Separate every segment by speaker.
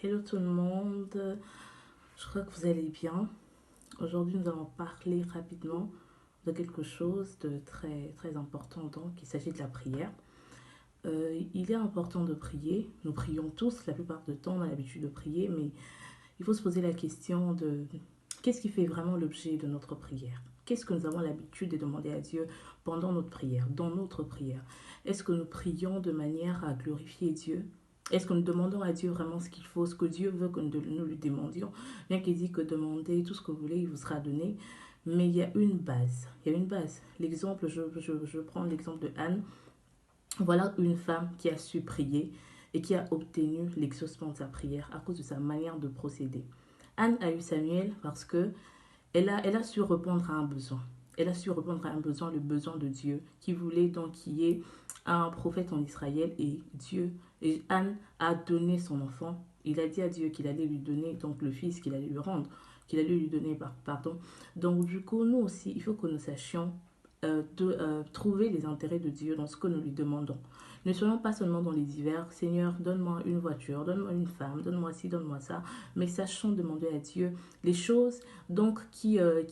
Speaker 1: Hello tout le monde, je crois que vous allez bien. Aujourd'hui, nous allons parler rapidement de quelque chose de très important, donc il s'agit de la prière. Il est important de prier, nous prions tous, la plupart du temps on a l'habitude de prier, mais il faut se poser la question de qu'est-ce qui fait vraiment l'objet de notre prière? Qu'est-ce que nous avons l'habitude de demander à Dieu pendant notre prière, dans notre prière? Est-ce que nous prions de manière à glorifier Dieu? Est-ce que nous demandons à Dieu vraiment ce qu'il faut, ce que Dieu veut que nous lui demandions? Bien qu'il dit que demandez tout ce que vous voulez, il vous sera donné. Mais il y a une base. Il y a une base. L'exemple, je prends l'exemple de Anne. Voilà une femme qui a su prier et qui a obtenu l'exaucement de sa prière à cause de sa manière de procéder. Anne a eu Samuel parce que elle a su répondre à un besoin. Elle a su répondre à un besoin, le besoin de Dieu, qui voulait donc qu'il y ait un prophète en Israël et Anne a donné son enfant. Il a dit à Dieu qu'il allait lui donner donc le fils qu'il allait lui rendre, qu'il allait lui donner, pardon. Donc du coup, nous aussi, il faut que nous sachions trouver les intérêts de Dieu dans ce que nous lui demandons. Ne soyons pas seulement dans les divers, Seigneur, donne-moi une voiture, donne-moi une femme, donne-moi ci, donne-moi ça, mais sachons demander à Dieu les choses donc qui le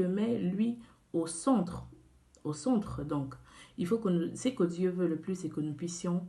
Speaker 1: met lui au centre donc. Il faut que c'est que Dieu veut le plus, c'est que nous puissions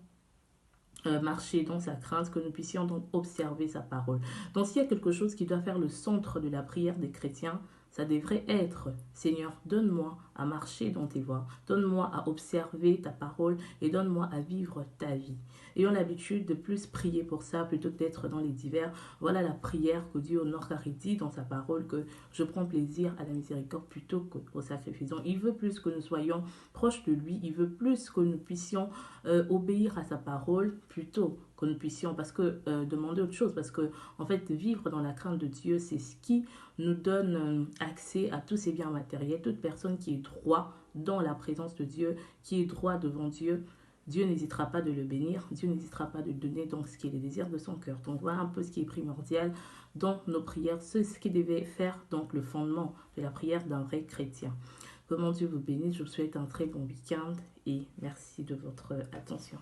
Speaker 1: marcher dans sa crainte, que nous puissions donc observer sa parole. Donc s'il y a quelque chose qui doit faire le centre de la prière des chrétiens, ça devrait être, Seigneur, donne-moi à marcher dans tes voies, donne-moi à observer ta parole et donne-moi à vivre ta vie. Ayons l'habitude de plus prier pour ça plutôt que d'être dans les divers. Voilà la prière que Dieu honore car il dit dans sa parole que je prends plaisir à la miséricorde plutôt qu'au sacrifice. Donc, il veut plus que nous soyons proches de lui, il veut plus que nous puissions obéir à sa parole plutôt que nous puissions demander autre chose parce que en fait vivre dans la crainte de Dieu c'est ce qui nous donne accès à tous ces biens matériels. Toute personne qui est droit dans la présence de Dieu, qui est droit devant Dieu, Dieu n'hésitera pas de le bénir, Dieu n'hésitera pas de donner donc ce qui est le désir de son cœur. Donc voilà un peu ce qui est primordial dans nos prières, ce qui devait faire donc le fondement de la prière d'un vrai chrétien. Que mon Dieu vous bénisse, je vous souhaite un très bon week-end et merci de votre attention.